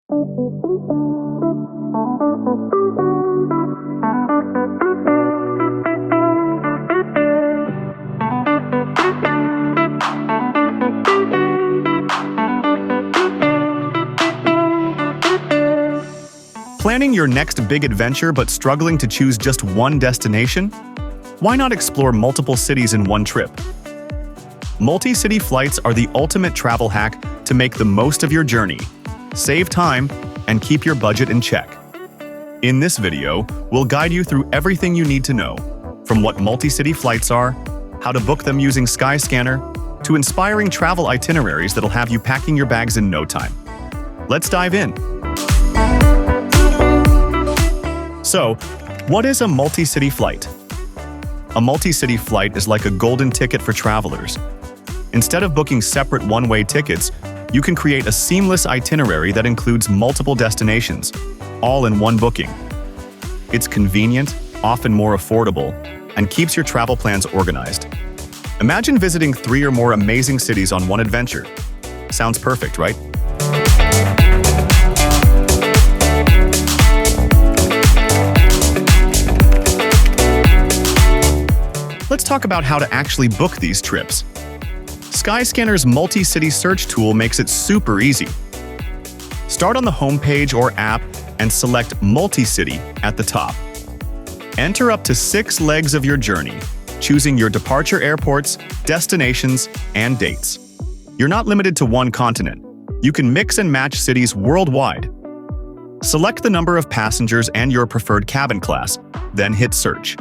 Planning your next big adventure but struggling to choose just one destination? Why not explore multiple cities in one trip? Multi-city flights are the ultimate travel hack to make the most of your journey, save time, and keep your budget in check. In this video, we'll guide you through everything you need to know, from what multi-city flights are, how to book them using SkyScanner, to inspiring travel itineraries that'll have you packing your bags in no time. Let's dive in. So, what is a multi-city flight? A multi-city flight is like a golden ticket for travelers. Instead of booking separate one-way tickets, you can create a seamless itinerary that includes multiple destinations, all in one booking. It's convenient, often more affordable, and keeps your travel plans organized. Imagine visiting 3 or more amazing cities on one adventure. Sounds perfect, right? Let's talk about how to actually book these trips. SkyScanner's multi-city search tool makes it super easy. Start on the homepage or app and select Multi-City at the top. Enter up to 6 legs of your journey, choosing your departure airports, destinations, and dates. You're not limited to one continent. You can mix and match cities worldwide. Select the number of passengers and your preferred cabin class, then hit search.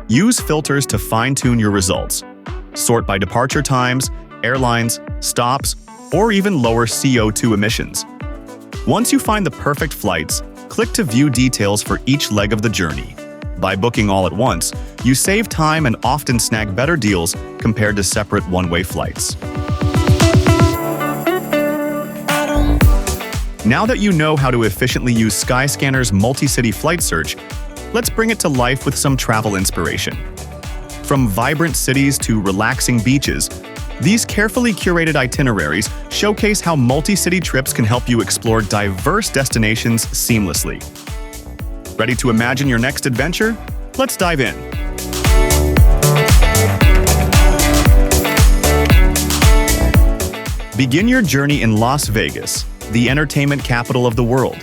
Use filters to fine-tune your results. Sort by departure times, airlines, stops, or even lower CO2 emissions. Once you find the perfect flights, click to view details for each leg of the journey. By booking all at once, you save time and often snag better deals compared to separate one-way flights. Now that you know how to efficiently use SkyScanner's multi-city flight search, let's bring it to life with some travel inspiration. From vibrant cities to relaxing beaches, these carefully curated itineraries showcase how multi-city trips can help you explore diverse destinations seamlessly. Ready to imagine your next adventure? Let's dive in. Begin your journey in Las Vegas, the entertainment capital of the world.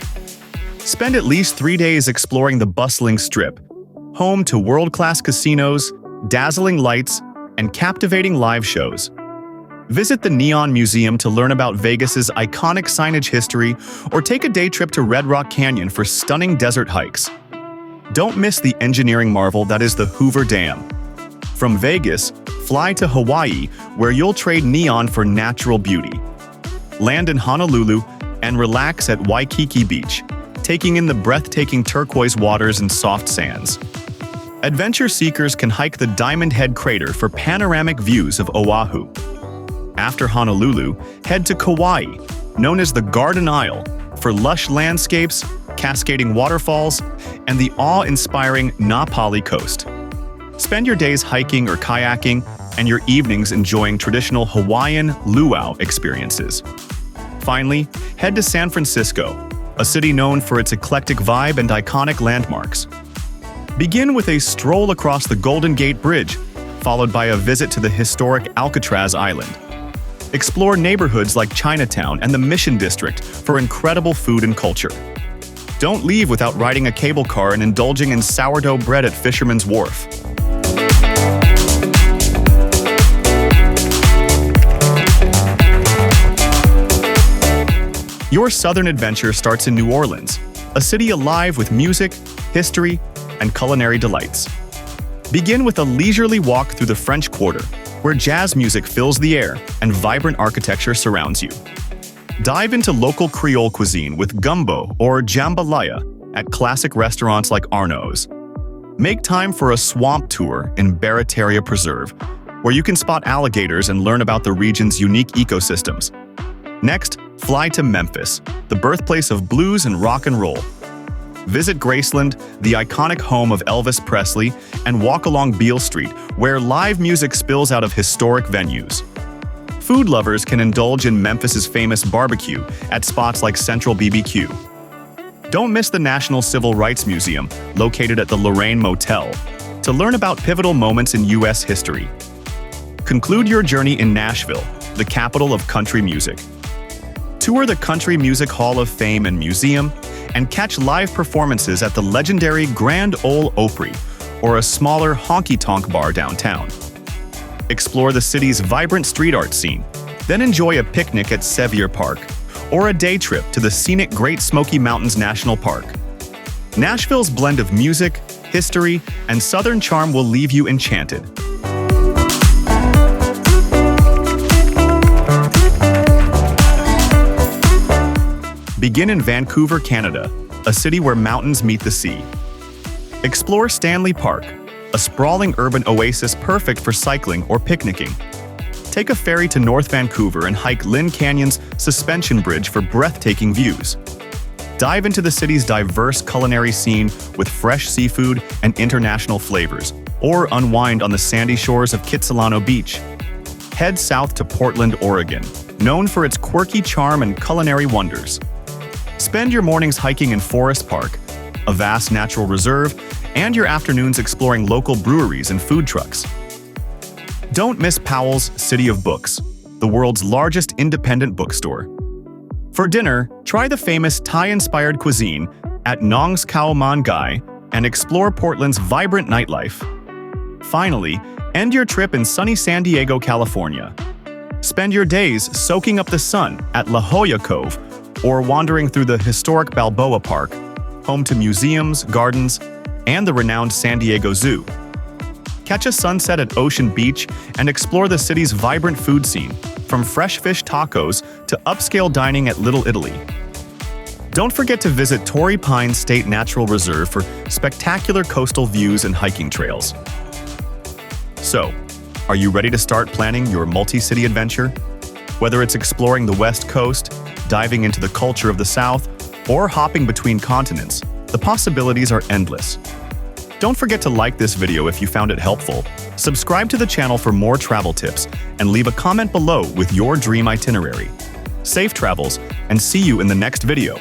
Spend at least 3 days exploring the bustling Strip, home to world-class casinos, dazzling lights, and captivating live shows. Visit the Neon Museum to learn about Vegas's iconic signage history, or take a day trip to Red Rock Canyon for stunning desert hikes. Don't miss the engineering marvel that is the Hoover Dam. From Vegas, fly to Hawaii, where you'll trade neon for natural beauty. Land in Honolulu and relax at Waikiki Beach, taking in the breathtaking turquoise waters and soft sands. Adventure seekers can hike the Diamond Head Crater for panoramic views of Oahu. After Honolulu, head to Kauai, known as the Garden Isle, for lush landscapes, cascading waterfalls, and the awe-inspiring Na Pali coast. Spend your days hiking or kayaking, and your evenings enjoying traditional Hawaiian luau experiences. Finally, head to San Francisco, a city known for its eclectic vibe and iconic landmarks. Begin with a stroll across the Golden Gate Bridge, followed by a visit to the historic Alcatraz Island. Explore neighborhoods like Chinatown and the Mission District for incredible food and culture. Don't leave without riding a cable car and indulging in sourdough bread at Fisherman's Wharf. Your southern adventure starts in New Orleans, a city alive with music, history, and culinary delights. Begin with a leisurely walk through the French Quarter, where jazz music fills the air and vibrant architecture surrounds you. Dive into local Creole cuisine with gumbo or jambalaya at classic restaurants like Arnaud's. Make time for a swamp tour in Barataria Preserve, where you can spot alligators and learn about the region's unique ecosystems. Next, fly to Memphis, the birthplace of blues and rock and roll. Visit Graceland, the iconic home of Elvis Presley, and walk along Beale Street, where live music spills out of historic venues. food lovers can indulge in Memphis's famous barbecue at spots like Central BBQ. Don't miss the National Civil Rights Museum, located at the Lorraine Motel, to learn about pivotal moments in U.S. history. Conclude your journey in Nashville, the capital of country music. Tour the Country Music Hall of Fame and Museum, and catch live performances at the legendary Grand Ole Opry, or a smaller honky-tonk bar downtown. Explore the city's vibrant street art scene, then enjoy a picnic at Sevier Park, or a day trip to the scenic Great Smoky Mountains National Park. Nashville's blend of music, history, and Southern charm will leave you enchanted. Begin in Vancouver, Canada, a city where mountains meet the sea. Explore Stanley Park, a sprawling urban oasis perfect for cycling or picnicking. Take a ferry to North Vancouver and hike Lynn Canyon's Suspension Bridge for breathtaking views. Dive into the city's diverse culinary scene with fresh seafood and international flavors, or unwind on the sandy shores of Kitsilano Beach. Head south to Portland, Oregon, known for its quirky charm and culinary wonders. Spend your mornings hiking in Forest Park, a vast natural reserve, and your afternoons exploring local breweries and food trucks. Don't miss Powell's City of Books, the world's largest independent bookstore. For dinner, try the famous Thai-inspired cuisine at Nong's Khao Man Gai and explore Portland's vibrant nightlife. Finally, end your trip in sunny San Diego, California. Spend your days soaking up the sun at La Jolla Cove or wandering through the historic Balboa Park, home to museums, gardens, and the renowned San Diego Zoo. Catch a sunset at Ocean Beach and explore the city's vibrant food scene, from fresh fish tacos to upscale dining at Little Italy. Don't forget to visit Torrey Pines State Natural Reserve for spectacular coastal views and hiking trails. So, are you ready to start planning your multi-city adventure? Whether it's exploring the West Coast, diving into the culture of the South, or hopping between continents, the possibilities are endless. Don't forget to like this video if you found it helpful, subscribe to the channel for more travel tips, and leave a comment below with your dream itinerary. Safe travels, and see you in the next video.